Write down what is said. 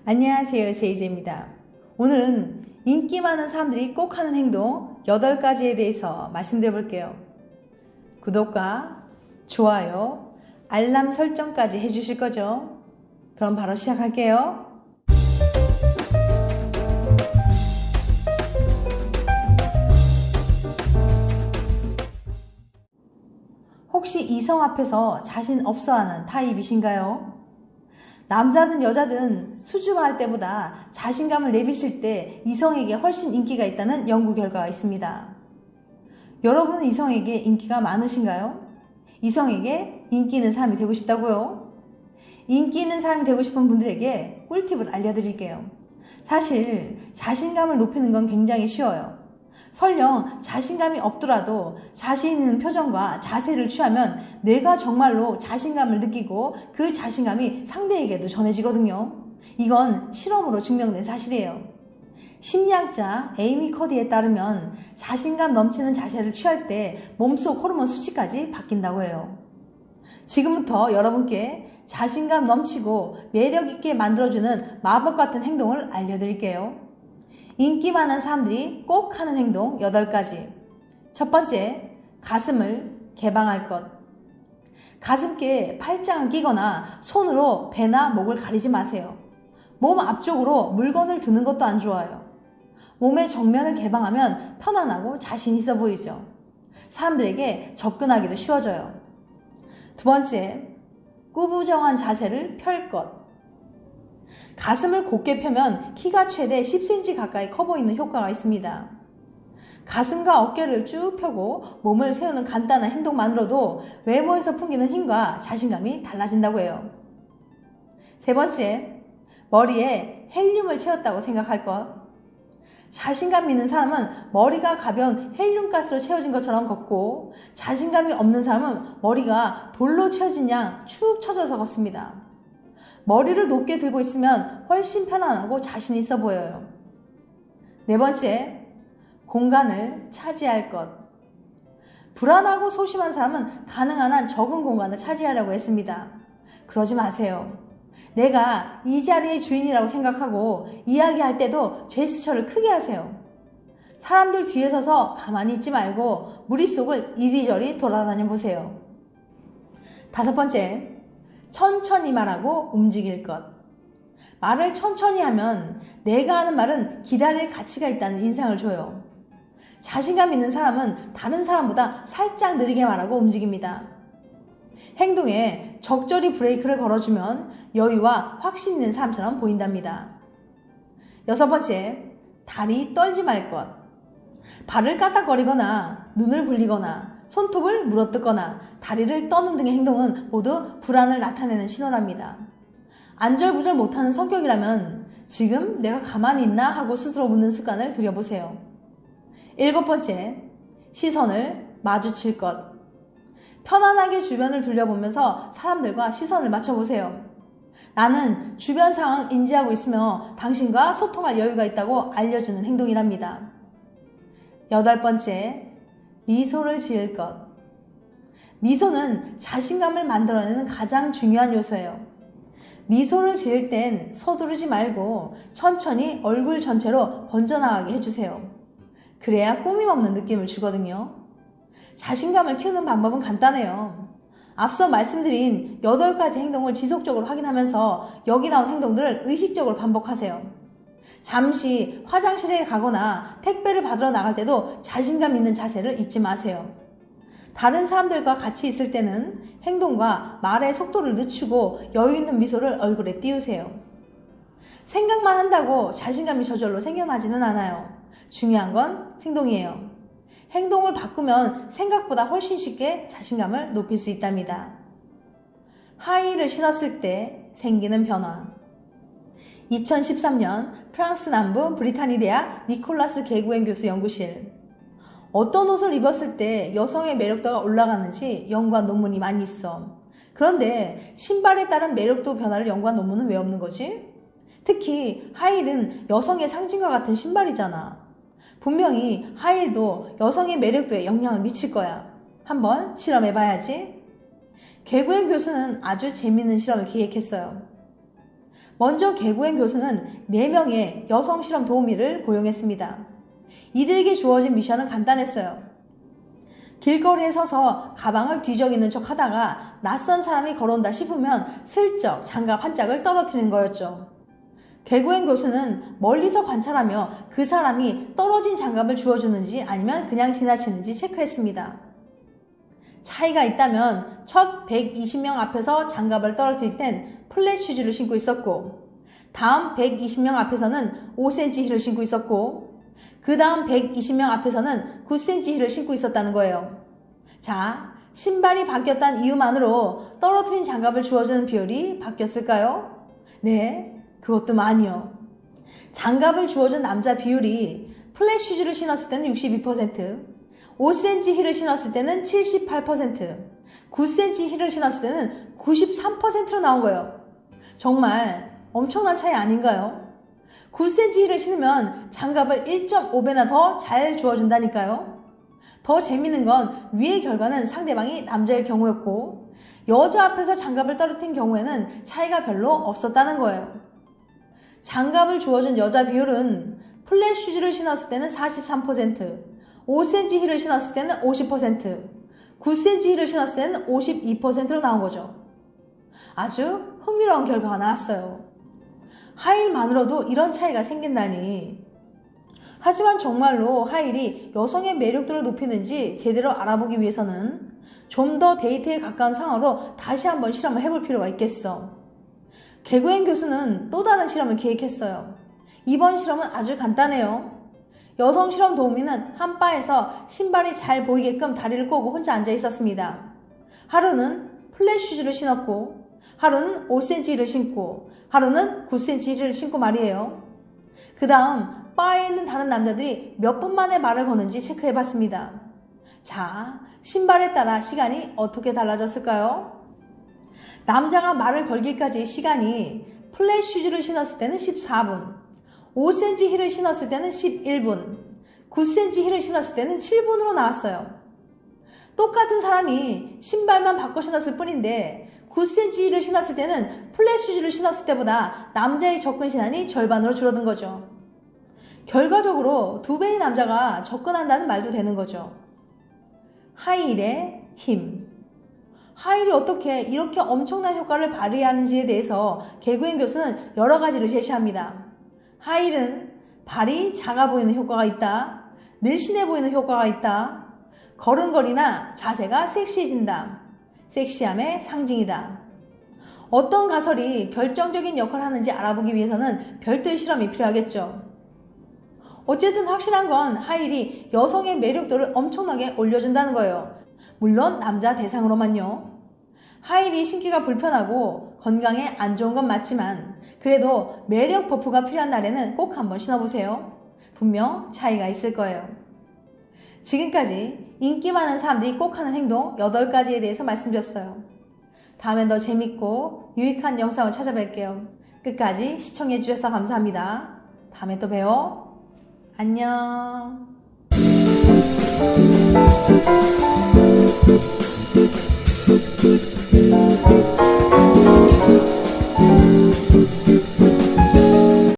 안녕하세요, 제이제입니다. 오늘은 인기 많은 사람들이 꼭 하는 행동 8가지에 대해서 말씀드려 볼게요. 구독과 좋아요, 알람 설정까지 해주실 거죠? 그럼 바로 시작할게요. 혹시 이성 앞에서 자신 없어하는 타입이신가요? 남자든 여자든 수줍어할 때보다 자신감을 내비칠 때 이성에게 훨씬 인기가 있다는 연구 결과가 있습니다. 여러분은 이성에게 인기가 많으신가요? 이성에게 인기 있는 사람이 되고 싶다고요? 인기 있는 사람이 되고 싶은 분들에게 꿀팁을 알려드릴게요. 사실 자신감을 높이는 건 굉장히 쉬워요. 설령 자신감이 없더라도 자신 있는 표정과 자세를 취하면 뇌가 정말로 자신감을 느끼고 그 자신감이 상대에게도 전해지거든요. 이건 실험으로 증명된 사실이에요. 심리학자 에이미 커디에 따르면 자신감 넘치는 자세를 취할 때 몸속 호르몬 수치까지 바뀐다고 해요. 지금부터 여러분께 자신감 넘치고 매력있게 만들어주는 마법 같은 행동을 알려드릴게요. 인기 많은 사람들이 꼭 하는 행동 8가지. 첫 번째, 가슴을 개방할 것. 가슴께 팔짱을 끼거나 손으로 배나 목을 가리지 마세요. 몸 앞쪽으로 물건을 두는 것도 안 좋아요. 몸의 정면을 개방하면 편안하고 자신 있어 보이죠. 사람들에게 접근하기도 쉬워져요. 두 번째, 꾸부정한 자세를 펼 것. 가슴을 곧게 펴면 키가 최대 10cm 가까이 커 보이는 효과가 있습니다. 가슴과 어깨를 쭉 펴고 몸을 세우는 간단한 행동만으로도 외모에서 풍기는 힘과 자신감이 달라진다고 해요. 세 번째, 머리에 헬륨을 채웠다고 생각할 것. 자신감 있는 사람은 머리가 가벼운 헬륨가스로 채워진 것처럼 걷고, 자신감이 없는 사람은 머리가 돌로 채워진 양 축 처져서 걷습니다. 머리를 높게 들고 있으면 훨씬 편안하고 자신 있어 보여요. 네 번째, 공간을 차지할 것. 불안하고 소심한 사람은 가능한 한 적은 공간을 차지하려고 했습니다. 그러지 마세요. 내가 이 자리의 주인이라고 생각하고 이야기할 때도 제스처를 크게 하세요. 사람들 뒤에 서서 가만히 있지 말고 무릿속을 이리저리 돌아다녀 보세요. 다섯 번째, 천천히 말하고 움직일 것. 말을 천천히 하면 내가 하는 말은 기다릴 가치가 있다는 인상을 줘요. 자신감 있는 사람은 다른 사람보다 살짝 느리게 말하고 움직입니다. 행동에 적절히 브레이크를 걸어주면 여유와 확신 있는 사람처럼 보인답니다. 여섯 번째, 다리 떨지 말 것. 발을 까딱거리거나 눈을 굴리거나 손톱을 물어뜯거나 다리를 떠는 등의 행동은 모두 불안을 나타내는 신호랍니다. 안절부절 못하는 성격이라면 지금 내가 가만히 있나 하고 스스로 묻는 습관을 들여보세요. 일곱 번째, 시선을 마주칠 것. 편안하게 주변을 둘러보면서 사람들과 시선을 맞춰보세요. 나는 주변 상황 인지하고 있으며 당신과 소통할 여유가 있다고 알려주는 행동이랍니다. 여덟 번째, 미소를 지을 것. 미소는 자신감을 만들어내는 가장 중요한 요소예요. 미소를 지을 땐 서두르지 말고 천천히 얼굴 전체로 번져나가게 해주세요. 그래야 꾸밈없는 느낌을 주거든요. 자신감을 키우는 방법은 간단해요. 앞서 말씀드린 8가지 행동을 지속적으로 확인하면서 여기 나온 행동들을 의식적으로 반복하세요. 잠시 화장실에 가거나 택배를 받으러 나갈 때도 자신감 있는 자세를 잊지 마세요. 다른 사람들과 같이 있을 때는 행동과 말의 속도를 늦추고 여유 있는 미소를 얼굴에 띄우세요. 생각만 한다고 자신감이 저절로 생겨나지는 않아요. 중요한 건 행동이에요. 행동을 바꾸면 생각보다 훨씬 쉽게 자신감을 높일 수 있답니다. 하이힐을 신었을 때 생기는 변화. 2013년 프랑스 남부 브리타니 대학 니콜라스 개구엔 교수 연구실. 어떤 옷을 입었을 때 여성의 매력도가 올라가는지 연구한 논문이 많이 있어. 그런데 신발에 따른 매력도 변화를 연구한 논문은 왜 없는 거지? 특히 하이힐은 여성의 상징과 같은 신발이잖아. 분명히 하이힐도 여성의 매력도에 영향을 미칠 거야. 한번 실험해봐야지. 개구엔 교수는 아주 재미있는 실험을 기획했어요. 먼저 개구행 교수는 4명의 여성 실험 도우미를 고용했습니다. 이들에게 주어진 미션은 간단했어요. 길거리에 서서 가방을 뒤적이는 척 하다가 낯선 사람이 걸어온다 싶으면 슬쩍 장갑 한 짝을 떨어뜨리는 거였죠. 개구행 교수는 멀리서 관찰하며 그 사람이 떨어진 장갑을 주워주는지 아니면 그냥 지나치는지 체크했습니다. 차이가 있다면 첫 120명 앞에서 장갑을 떨어뜨릴 땐 플랫 슈즈를 신고 있었고, 다음 120명 앞에서는 5cm 힐을 신고 있었고, 그 다음 120명 앞에서는 9cm 힐을 신고 있었다는 거예요. 자, 신발이 바뀌었다는 이유만으로 떨어뜨린 장갑을 주워주는 비율이 바뀌었을까요? 네, 그것도 많이요. 장갑을 주워준 남자 비율이 플랫 슈즈를 신었을 때는 62%, 5cm 힐을 신었을 때는 78%, 9cm 힐을 신었을 때는 93%로 나온 거예요. 정말 엄청난 차이 아닌가요? 9cm 힐을 신으면 장갑을 1.5배나 더 잘 주워준다니까요. 더 재밌는 건 위의 결과는 상대방이 남자일 경우였고, 여자 앞에서 장갑을 떨어뜨린 경우에는 차이가 별로 없었다는 거예요. 장갑을 주워준 여자 비율은 플랫 슈즈를 신었을 때는 43%, 5cm 힐을 신었을 때는 50%, 9cm 힐을 신었을 때는 52%로 나온 거죠. 아주 흥미로운 결과가 나왔어요. 하일만으로도 이런 차이가 생긴다니. 하지만 정말로 하일이 여성의 매력도를 높이는지 제대로 알아보기 위해서는 좀 더 데이트에 가까운 상황으로 다시 한번 실험을 해볼 필요가 있겠어. 개구행 교수는 또 다른 실험을 기획했어요. 이번 실험은 아주 간단해요. 여성 실험 도우미는 한 바에서 신발이 잘 보이게끔 다리를 꼬고 혼자 앉아 있었습니다. 하루는 플랫 슈즈를 신었고, 하루는 5cm를 신고, 하루는 9cm를 신고 말이에요. 그 다음 바에 있는 다른 남자들이 몇 분 만에 말을 거는지 체크해봤습니다. 자, 신발에 따라 시간이 어떻게 달라졌을까요? 남자가 말을 걸기까지 시간이 플랫 슈즈를 신었을 때는 14분, 5cm 힐을 신었을 때는 11분, 9cm 힐을 신었을 때는 7분으로 나왔어요. 똑같은 사람이 신발만 바꿔 신었을 뿐인데 9cm 힐을 신었을 때는 플랫 슈즈를 신었을 때보다 남자의 접근 시간이 절반으로 줄어든 거죠. 결과적으로 2배의 남자가 접근한다는 말도 되는 거죠. 하이힐의 힘. 하이힐이 어떻게 이렇게 엄청난 효과를 발휘하는지에 대해서 개구행 교수는 여러 가지를 제시합니다. 하이힐은 발이 작아 보이는 효과가 있다. 늘씬해 보이는 효과가 있다. 걸음걸이나 자세가 섹시해진다. 섹시함의 상징이다. 어떤 가설이 결정적인 역할을 하는지 알아보기 위해서는 별도의 실험이 필요하겠죠. 어쨌든 확실한 건 하이힐이 여성의 매력도를 엄청나게 올려준다는 거예요. 물론 남자 대상으로만요. 하이힐이 신기가 불편하고 건강에 안 좋은 건 맞지만 그래도 매력 버프가 필요한 날에는 꼭 한번 신어보세요. 분명 차이가 있을 거예요. 지금까지 인기 많은 사람들이 꼭 하는 행동 8가지에 대해서 말씀드렸어요. 다음엔 더 재밌고 유익한 영상을 찾아뵐게요. 끝까지 시청해주셔서 감사합니다. 다음에 또 봬요. 안녕.